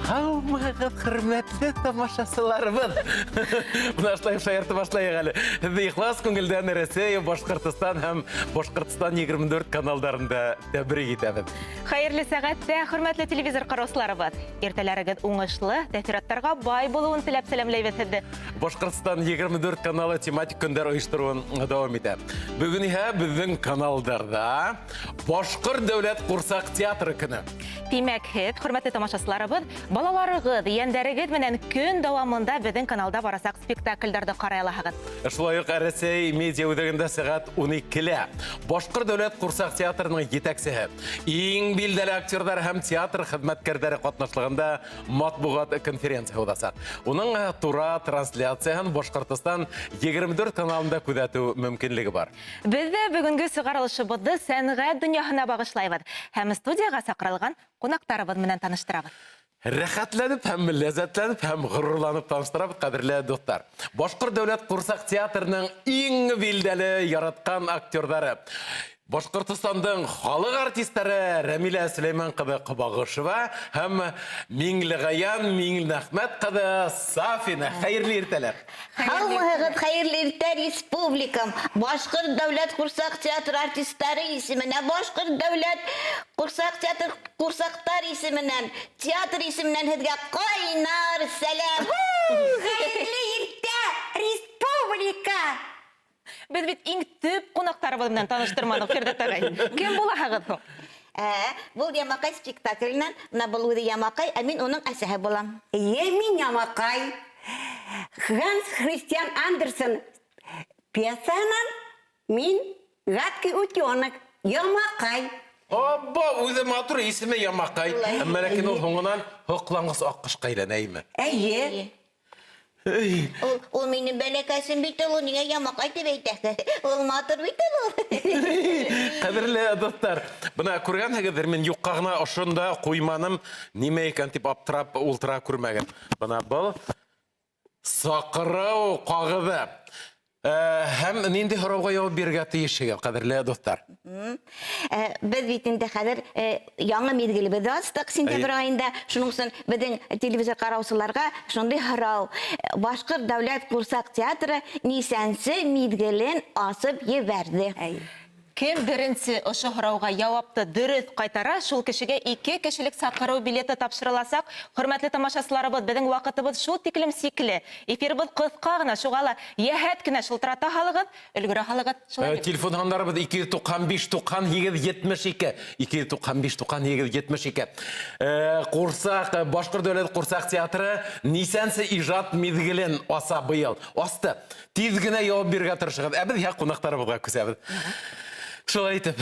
Қалмағыз құрметлі тамашасыларымыз. Бұнашлайып шайырты башлайық әлі. Ихлас көңілден Ресей, Башқұртыстан һәм Башқұртыстан 24 каналдарында тәбірік етемін. Хайырлы сәғәттә, хөрмәтле телевизор қараусыларыбыз. Ертәләрігіз уңышлы, тәфсираттарға бай болуын тіләп сәлемләйбез һеҙҙе. Башқұртыстан 24 каналы тематик көндәр ойыштыруын дауам итә. Бүгін біздің каналдарда Башқұрт дәүләт ҡурсаҡ театры көне. Тимәк, һеҙ, хөрмәтле тамашасыларыбыз, балаларығыҙ, йәндәрегеҙ менән көн дауамында беҙҙең каналда барасаҡ спектакльдәрҙе ҡарай алаһығыҙ. Шулай уҡ Рәсәй медиа үҙәгендә сәғәт 12-лә Башҡорт дәүләт ҡурсаҡ театрының етәксеһе, иң билдәле актерҙар һәм театр хеҙмәткәрҙәре ҡатнашлығында матбуғат конференция уҙасаҡ. Уның тура трансляцияһын Башҡортостан 24 каналында күҙәтеү мөмкинлеге бар. Беҙ ҙә бөгөнгө сығарылышыбыҙҙы сәнғәт донъяһына бағышлайбыҙ һәм студияға саҡырылған ҡунаҡтарыбыҙ менән таныштырабыҙ. Рәхәтләнеп һәм ләззәтләнеп һәм ғорурланып таныштырабыҙ, ҡәҙерле достар. Башҡорт дәүләт ҡурсаҡ театрының иң билдәле яратҡан актерҙары. Башҡортостандың халыҡ артистары Рәмилә Сөләйман ҡыҙы Ҡыбағышева һәм Миңлеғаян Миңнәхмәт ҡыҙы Сафина. Хәйерле иртәләр. Һаумыһығыҙ, хәйерле иртә республикам. Башҡорт дәүләт ҡурсаҡ театр артисттары исеменән, Башҡорт дәүләт ҡурсаҡ театр ҡурсаҡтар исеменән, театр исеменән һеҙгә ҡайнар сәләм. Хәйерле иртә республика. Беҙ бит иң төп ҡунаҡтарыбыҙ менән таныштырманыҡ, Фирдәүс ағай. Кем булаһығыҙ һуң? Был Ямаҡай спектакленән, мына был үҙе Ямаҡай, ә мин уның әсәһе булам. Мин Ямаҡай. Ханс Христиан Андерсон пьесанан мин гадкий утенок Ямаҡай. Абба, үҙе матур исеме Ямаҡай. Әммә ләкин ул һуңынан һоҡланғыс аҡҡошҡа әйләнә. Әйе. Ул минең бәләкәсем бит ул, ниңә Ямаҡай тип әйтәһе? Ул матур бит ул. Ҡәҙерле достар, бына күргәнһегеҙҙер, мин юҡҡа ғына ошонда ҡуйманым, нимә икән тип аптырап ултыра күрмәгән. Бына был саҡырыу ҡағыҙы. Һәм нинди һорауға яуап бирергә тейешһегеҙ, ҡәҙерле достар? Беҙ бит инде хәҙер яңы миҙгелебеҙҙе астыҡ сентябрь айында. Шуның өсөн беҙҙең телевизор ҡараусыларға шундай һорау. Башҡорт дәүләт ҡурсаҡ театры нисәнсе миҙгелен асып ебәрҙе? Кем беренсе ошо һорауға яуапты дөрөҫ ҡайтара, шул кешегә 2 кешелек саҡырыу билеты тапшырыласаҡ. Хөрмәтле тамашасыларыбыҙ, беҙҙең ваҡытыбыҙ шул тиклем сикле. Эфирбыҙ ҡыҫҡа ғына, шуға ла йәһәт кенә шылтырата һалығыҙ, өлгөрә һалығыҙ. Телефон һандарыбыҙ 295-98-72. 295-98-72. Ҡурсаҡ, Башҡорт дәүләт ҡурсаҡ театры нисәнсе ижад миҙгелен аса быйыл? Асты. Тиҙ генә яуап бирергә тырышығыҙ. Ә беҙ ҡунаҡтарыбыҙға күсәбеҙ. Шулай итеп,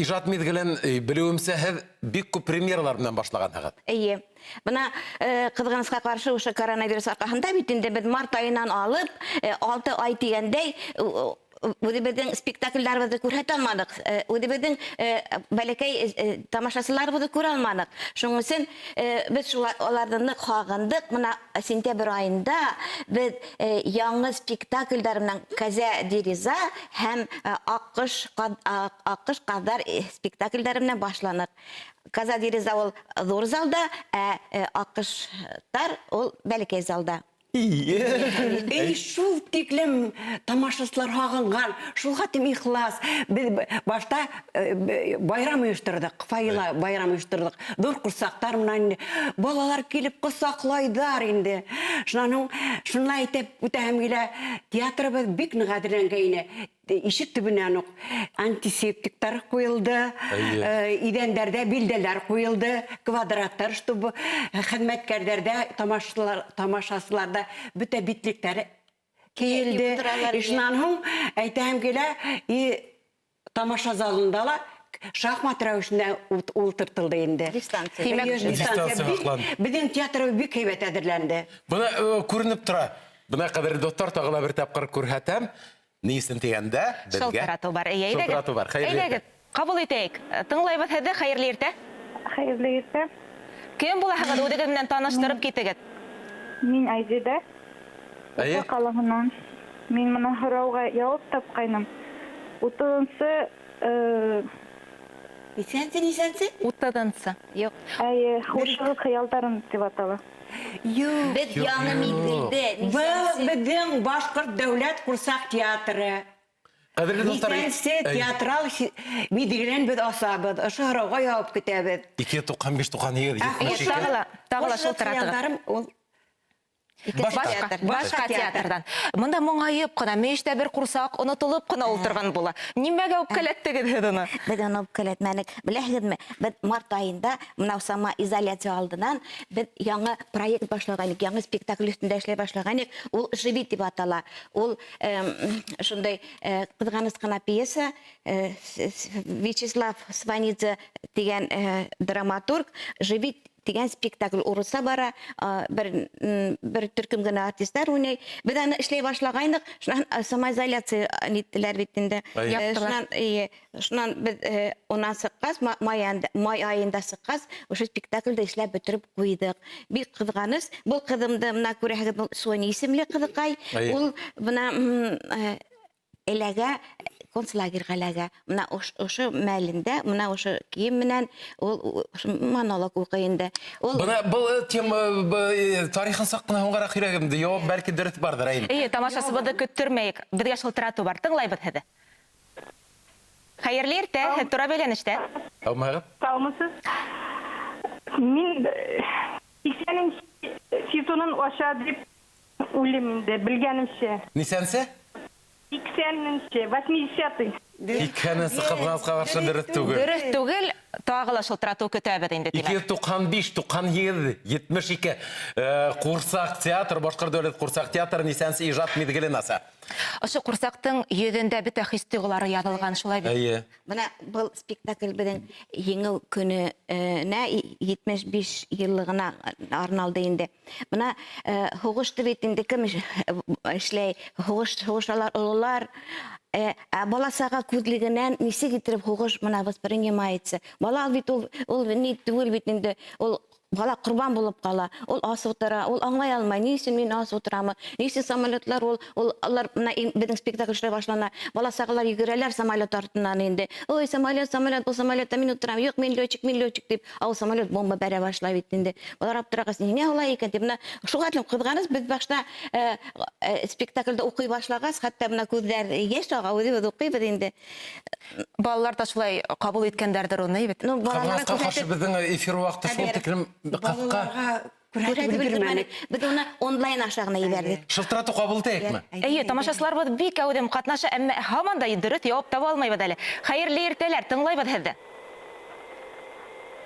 ижад миҙгелен белеүемсә, һеҙ бик күп премьералар менән башлағанһығыҙ. Эйе. Бына ҡыҙғанысҡа ҡаршы ошо коронавирус арҡаһында бит инде беҙ март айынан алып 6 ай тигәндәй үҙебеҙҙең спектакльдарыбыҙҙы күрһәтә алманыҡ. Үҙебеҙҙең бәләкәй тамашасыларыбыҙҙы күрә алманыҡ. Шуның өсөн беҙ уларҙы ныҡ һағындыҡ. Бына сентябрь айында беҙ яңы спектакльдар менән Кәзә Дириза һәм Аҡҡош ҡаҙҙар спектакльдары менән башланыҡ. Кәзә Дириза ул ҙур залда, ә Аҡҡоштар ул бәләкәй залда. Шул тиклем тамашасылар һағынған, шул хатим ихлас. Беҙ башта байрам ойоштырҙык, Фаила байрам ойоштырҙык. Ҙур ҡурсаҡтар менән балалар килеп ҡосаҡлайҙар инде. Шунан шунлай итеп үтәһем килә, театрыбыҙ бик ныҡ әҙерләнгәйне. Ишек төбөнән үк антисептиктар ҡуйылды, иҙәндәрҙә билдәләр ҡуйылды, квадраттар, чтобы хеҙмәткәрҙәрҙә, тамашасыларҙа бөтә битлектәре кейелде. Шунан һуң әйтәһем килә, тамаша залында ла шахмат рәүешендә ултыртылды инде. Дистанция. Беҙҙең театр бик һәйбәт әҙерләнде. Бына күренеп тора. Бына ҡәҙерле достар, тағы ла бер тапҡыр күрһәтәм. Нисен тигәндә безгә Шылтыратыу бар. Шылтыратыу бар. Әйҙәгеҙ, ҡабул итәйек. Тыңлайбыҙ һеҙҙе, хәйерле иртә. Хәйерле иртә. Кем булаһығыҙ, үҙегеҙ менән таныштырып китегеҙ. Мин Айзида. Уфа ҡалаһынан. Мин бына һорауға яуап тапҡайным. 30 Нисәнсе? 30-нчы. Юк. Хушыгы хыялдарым деп атала. Юк. Без яңа мизгелдә. Был безнең Башкорт дәүләт курсак театры. Кадерле достар, Нисәнсе театрал мидигелән без асабыз. Ошо һорауга җавап көтәбез. 295 Тагыла шылтыратыгыз. Хыялдарым ул Башка театрдан. Монда моңайып кына мештә бер курсак онытылып кына ултырган була. Нимәгә үпкәләттегез һез аны? Без аны үпкәләтмәдек. Беләһегезме? Без март айында менә сама изоляция алдынан без яңа проект башлаганбыз, яңа спектакль үстендә эшләй башлаганбыз. Ул «Живи» дип атала. Ул шундай кызганыч кына пьеса, Вячеслав Сванидзе дигән драматург «Живи» дигән спектакль урыса бара, бер төркем генә артистлар уйный. Без аны эшләй башлагайнык, шуннан самоизоляция нитләр бит инде. Шуннан без онан сыккас, май айында сыккас, ошо спектакльдә эшләп бетереп куйдык. Бик кызганыч. Бу кызымды менә күрәһегез, Соня исемле кызыкай. Ул менә эләгә концлагерьга эләгә. Менә ошо мәлендә, менә ошо кием менән ул монолог укый инде. Ул Бuna bu tема тарихын саккына аңгара кирәгемде. Юк, бәлки дөрес бардыр әйе. Тамашасыбызды көттөрмәйек. Безгә шылтырату бар. Тыңлайбыз һезе. Хәерле иртә, һез тора бәйләнештә. Алмагы? Sağmısız? Min iksenin сезонын aşağı deyip ulimde bilgenimse. Нисәнсе? İkseninse, 80-й. Икәнен сыкыбгазга каршы дөрес түгел. Дөрес түгел, тагыла шылтырату көтәбез инде диләр. 295, 97, 72 курсак театр, Башкорт дәүләт курсак театр Нисәнсе иҗат мизгелен аса. Ошо курсактың йөзендә бөтә хис-тойгылары язылган шулай бит. Әйе. Менә был спектакль безнең еңү көненә 75 еллыгына арналды инде. Менә хугышты бит инде кем эшләй, хугышлар олылар баласага күзлегеннән нисе китереп хугыш менә воспринимается. Бала бит ул ни түгел бит инде. Ул бала курбан булып кала. Ул асып утыра, ул аңлай алмай. Ни өчен мин асып утырамы? Ни өчен самолетлар алар менә безнең спектакль эшләй башлана. Баласагалар йөгерәләр самолет артыннан инде. Ой, самолет, бу самолетта мин утырам. Юк, мин летчик дип, ау самолет бомба бәрә башлай бит инде. Алар аптырагас, нигә алай икән дип, менә шуга дип кызганыз, без башта спектакльдә укый башлагас, хәтта менә күзләр яшь ага, үзе укыйбыз инде. Балалар да шулай кабул иткәндәрдер уны бит. Ну, балаларга Кабгазга каршы безнең эфир вакыты шул тиклем кыска. Күрәтеп бирмәдек. Без уны онлайн аша гына ибәрдек. Шылтырату кабул итәкме? Әйе, тамашачыларыбыз бик әүдем катнаша, әмма һаман да дөрес җавап таба алмыйбыз әле. Хәерле иртәләр, тыңлайбыз һезне.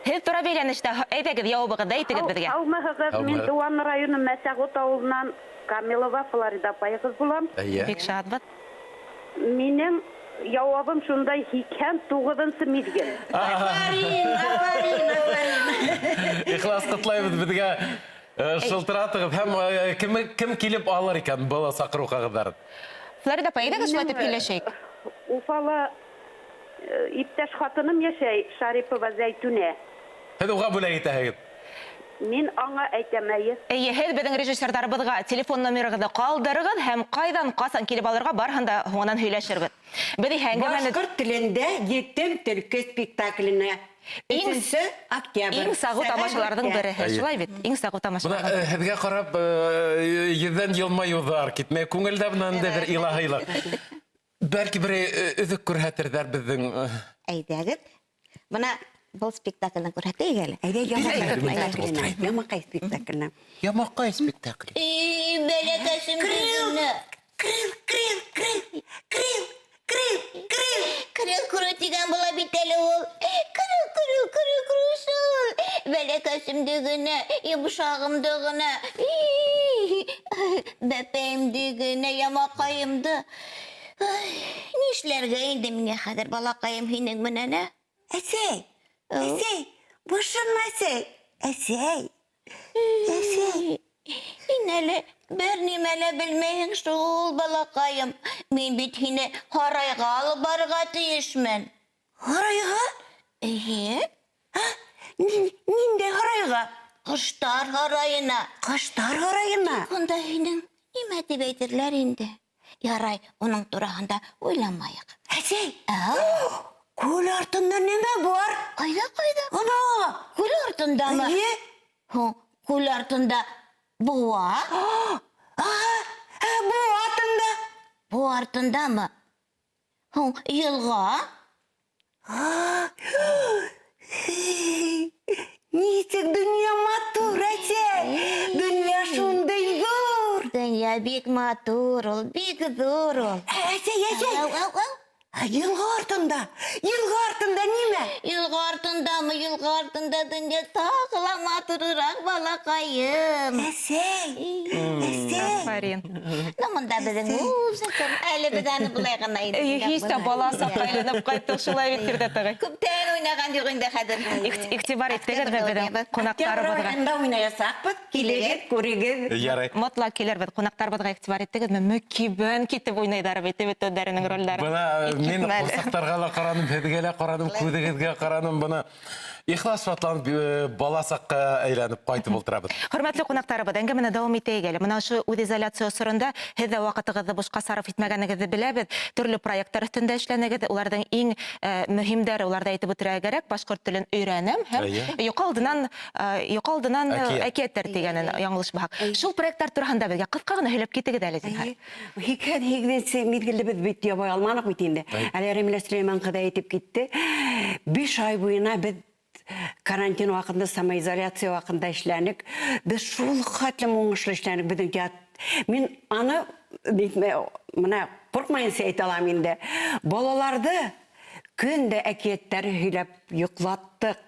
Һез тора бәйләнештә, әйдәгез җавабыгызды әйтегез безгә. Алмағығыз, мен Дуан районы Мәсәғут ауылынан Камилова, Флорида пайығыз булам. Әйе. Бик шатбыз. Менің явабым шундай 89-нчы мизгел. Ихлас кытлайбыз безгә шылтыратыгыз һәм кем килеп алыр икән бала сакыру кагыдарын. Флорида пайдагыз шулай дип сөйләшәйек. Уфала иптәш хатыным яшәй, Шарипова Зәйтүнә. Һез уга бүләк итәһегез. Мин аңа әйтәмәйе. Әйе, һез безнең режиссерларыбызга телефон номерыгызды калдырыгыз һәм кайдан касан килеп алырга барһын да һуңынан һөйләшербез. Без әңгәмәне Башкорт телендә Етем төлке спектакленә 3 октябрь. иң сагу тамашаларның бере. Шулай бит, иң сагу Буна тамашалар. һезгә карап йөздән елмаюлар китмәй күңелдә менән дә бер илаһилык. Бәлки бер үзек күрһәтерҙәр безнең Әйдәгез. Менә был спектакльне күрһәтәйек әле. Әйдә, Ямакай спектакленә. Ямакай спектакль. Бәләкәсем дигәне. Крил дигән була бит әле ул. Крил. Бәләкәсем дигәне, йомшагым дигәне. Бәпәем дигәне, ямакаемды. Нишләргә инде миңа хәзер балакаем һинең менән, ә? Әсәй, бушынмасай. Әсәй. Һин әле бер нимәлә белмәйһең шул, балакаем. Мин бит һине һарайга алып барырга тиешмен. Һарайга? Әйе. Нинди һарайга? Коштар һарайына. Коштар һарайына. Онда һинең нимә дип әйтерләр инде? Ярай, уның тураһында уйламайык. Әсәй, Күл артында неме бар? Кайда? Ана! Күл артындамы? Әйе. Күл артында буа? Бу артында. Бу артындамы? Йылға? Нисек дөнья матур әсәй. Дөнья шундай зур. Дөнья бик матур ул, бик зур ул. Әсәй. Йылға артында неме? Йылға артында дөнья тағыла матурырақ балақайым. Әсәй. Фарин. Мында беҙҙең узакын, әле беҙ аны былай ғына Һис тә бала саҡайленып ҡайттык шулай бит Фирдәүс ағай. Күптән уйнаған юҡ инде хәҙер. Иғтибар итегеҙ беҙҙең ҡунаҡтарыбыҙға. Анда уйнаясаҡбыҙ. Килегеҙ, күрегеҙ. Ярай. Мотлаҡ килербеҙ, ҡунаҡтарыбыҙға иғтибар итегеҙме? Мөкиббән китеп уйнайҙар бит өҙҙәренең ролдары. Бына мин ҡурсаҡтарға ла ҡараным, һеҙгә лә ҡараным, күҙегеҙгә ҡараным. Бына ихлас шатланып бала саҡҡа әйләнеп ҡайтып ултырабыҙ. Хөрмәтле ҡунаҡтарыбыҙ, әңгәмәне дауам итәйек әле. Бына ошо үҙ изоляция осоронда һеҙ ҙә ваҡытығыҙҙы бушҡа сарыф итмәгәнегеҙҙе беләбеҙ. Төрлө проекттар өҫтөндә эшләнегеҙ. Уларҙың иң мөһимдәре, уларҙа әйтеп үтергә кәрәк, башҡорт телен өйрәнәм һәм йоҡо алдынан әкиәттәр тигәнен яңылышмаһаҡ. Шул проекттар тураһында беҙгә ҡыҫҡа ғына һөйләп китегеҙ әле, зинһар. 2-8 миҙгелде беҙ бит ябай алманыҡ бит инде. Әле Рәмилә Сөләйман ҡыҙы әйтеп китте. 5 ай буйына беҙ карантин ваҡытында, самоизоляция ваҡытында эшләнек. Беҙ шул хәтлем уңышлы эшләнек беҙҙең театр. Мин аны мына ҡурҡмайынса әйтә алам инде. Балаларҙы көндә әкиәттәр һөйләп йоҡлаттык.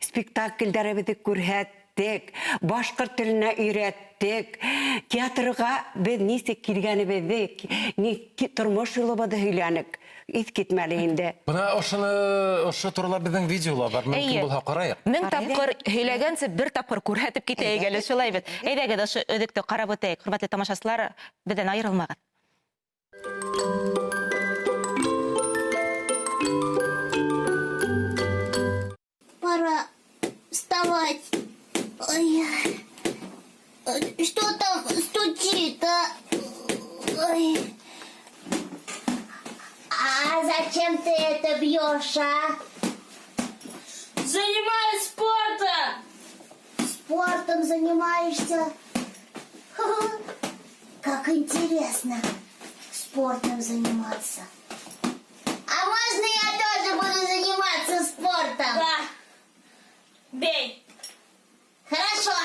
Спектакльдәребеҙҙе күрһәттек. Башҡорт теленә өйрәттек. Театрға беҙ нисек килгәнебеҙҙе, тормош юлыбыҙҙы һөйләнек. Иҫ китмәле инде. Бына ошо турала беҙҙең видеола бар. Мөмкин булһа ҡарайыҡ. 1000 тапҡыр һөйләгәнсе, бер тапҡыр күрһәтеп китәйек әле, шулай бит. Әйҙәгеҙ, ошо өҙөктө ҡарап үтәйек. Хөрмәтле тамашасылар, беҙҙән айырылмағыҙ. Пора вставать. Ой. Что там стучит, а? Ой. А зачем ты это бьешь, а? Занимаюсь спортом! Спортом занимаешься? Ха-ха. Как интересно спортом заниматься. А можно я тоже буду заниматься спортом? Да. Бей! Хорошо.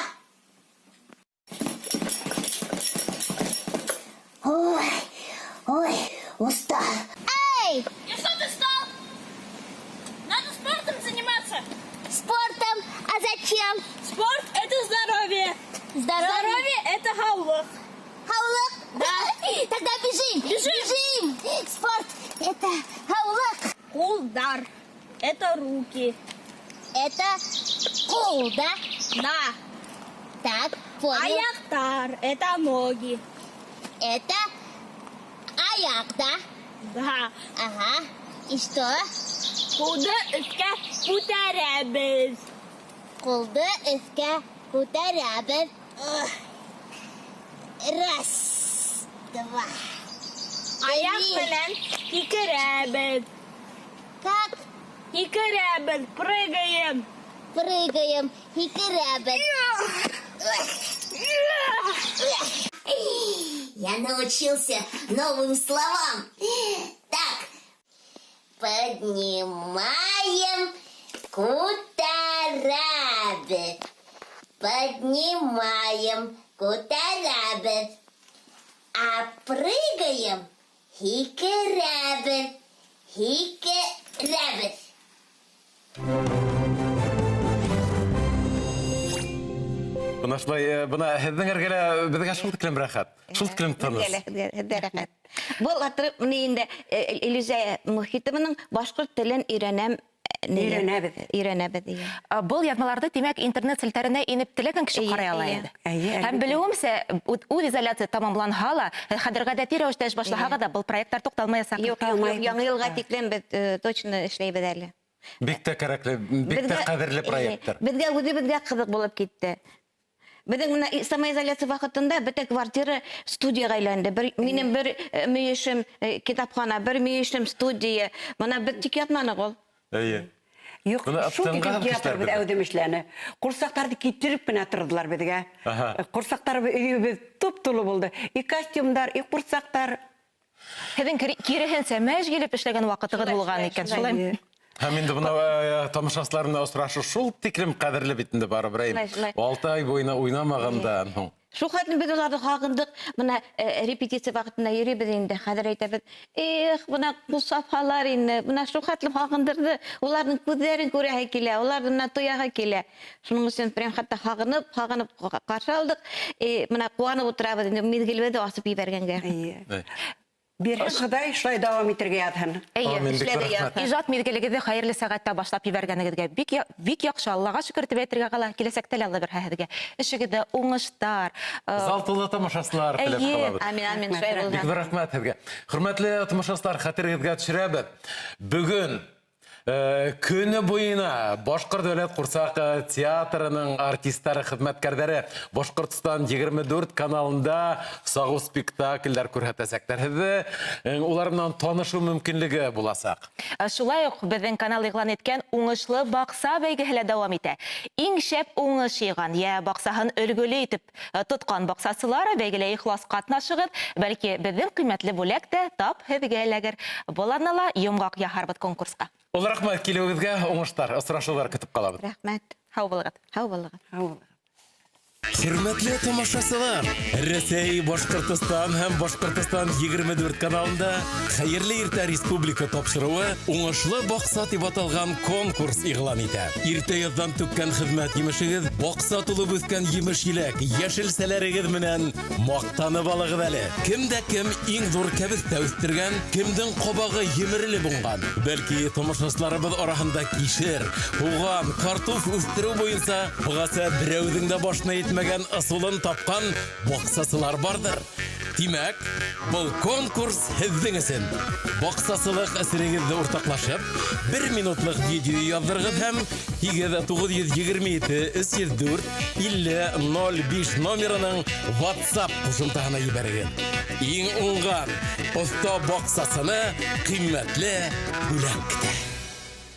Ой, устал. Эй! И что ты стал? Надо спортом заниматься! Спортом? А зачем? Спорт – это здоровье! Здоровье – это хаулык! Хаулык? Да. Тогда бежим! Бежим! Спорт – это хаулык. Кулдар – это руки. Это кул, да? Да. Так, понял. Аяктар – это ноги. Это аяк, да? Да. Ага. И что? Кулды үскә күтәрәбез. Кулды өскә күтәрәбез. Раз, два. Аяк белән һикерәбез. Как? Һикерәбез, прыгаем. Прыгаем, һикерәбез. Я научился новым словам. Так, поднимаем кутарабы. Поднимаем кутарабы. А прыгаем хикерабы. Хикерабы. Бына шулай, бына һеҙҙең эргәлә беҙгә шул тиклем рәхәт. Шул тиклем тыныс. Был атырып мені инде иллюзия мөхитимінің башҡорт телен өйрәнәм. Өйрәнәбеҙ. Был яҙмаларҙы, тимәк, интернет селтәренә инеп теләгән кеше ҡарай ала инде. Һәм белеүемсә, үҙ изоляция тамамланһа ла, хәҙер ғәҙәти рәүештә эш башлаһаға да, был проекттар туҡталмаясаҡ. Юҡ, яңы йылға тиклем беҙ точно эшләйбеҙ әле. Бик тә кәрәкле, бик тә ҡәҙерле проекттар. Беҙгә үҙебеҙгә ҡыҙыҡ булып китте. Беҙҙең менә самоизоляция ваҡытында бөтә квартира студияға әйләнде. Минең бер мөйөшөм китапхана, бер мөйөшөм студия. Бына беҙ тик ятманыҡ ул. Әйе. Юк, Буны шул аптанга тиклем театр кешеләр бит белә. әүдемешләне. Курсактарды китереп кенә тордылар безгә. Аха. Курсактар өйебез туп-тулы булды. И костюмдар, и курсактар. Һеҙҙең киреһенсә мәж килеп эшләгән ваҡытығыҙ булған икән, шулаймы? Һәм инде бына тамашасыларына осрашу шул тиклем кадерле бит инде барыбер. Шулай. 6 ай буена уйнамагандан һуң. Шул хәтле без уларны хагындык, менә репетиция вакытында йөрибез инде. Хәзер әйтәбез, эх, менә бу сафалар инде, менә шул хәтле хагындырды. Уларның күзләрен күрәһе килә, уларны тояга килә. Шуның өчен прям хәтта хагынып каршы алдык. Менә куанып утырабыз инде, мизгелбеде асып ебәргәнгә. Бирһә Ходай шулай дәвам итәргә ятһын. Амин, бик эшләде рәхмәт. Ижад мизгелегеҙҙе хәйерле сәғәттә башлап ебәргәнегеҙгә бик яҡшы, Аллаға шөкөр тип әйтергә ҡала. Киләсәктә лә Алла бирһә һеҙгә. Эшегеҙҙә уңыштар. Зал тулы тамашасылар теләп Әйе. калабыз. Амин, шулай Бик булды. рәхмәт һеҙгә. Хөрмәтле тамашасылар, хәтерегеҙгә төшөрәбеҙ. Бөгөн көне буена Башҡорт дәүләт ҡурсаҡ театрының артисттары, хеҙмәткәрҙәре Башҡортостан 24 каналында сағыу спектакльдәр күрһәтәсәктәр. Һеҙҙе улар менән танышыу мөмкинлеге буласаҡ. Шулай уҡ беҙҙең канал иғлан иткән уңышлы баҡса бәйгеһе лә дауам итә. Иң шәп уңыш йыйған, йә баҡсаһын өлгөлө итеп тотҡан баҡсасылар бәйгелә ихлас ҡатнашығыҙ. Бәлки, беҙҙең ҡиммәтле бүләк тә тап һеҙгә эләгер. Был арнала йомғаҡ яһарбыҙ конкурсҡа. Ул рәхмәт, килеүегеҙгә уңыштар, осрашыуҙар көтөп ҡалабыҙ. Рәхмәт. Һау булығыҙ. Һау булығыҙ. Хөрмәтле тамашасылар, Рәсәй, Башҡортостан һәм Башҡортостан 24 каналында Хәйерле иртә республика тапшырыуы уңышлы баҡса тип аталған конкурс иғлан итә. Иртә яҙҙан түккән хеҙмәт емешегеҙ, баҡса тулып үҫкән емеш-еләк, йәшелсәләрегеҙ менән маҡтанып алығыҙ әле. Кемдә кем иң ҙур кәбеҫтә үҫтергән, кемдең ҡабағы емерелеп уңған. Бәлки, тамашасыларыбыҙ араһында кишер, һуған, картуф үҫтереү буйынса бығаса берәүҙең дә башына етмәгән ысулын тапҡан баҡсасылар барҙыр. Тимәк, был конкурс һеҙҙең өсөн. Баҡсасылыҡ әсерегеҙҙе уртаҡлашып, 1 минутлыҡ видео яҙҙырығыҙ һәм 927-304-50-05 номерының WhatsApp ҡушымтаһына ебәрегеҙ. Иң уңған оҫта баҡсасыны ҡиммәтле бүләк көтә.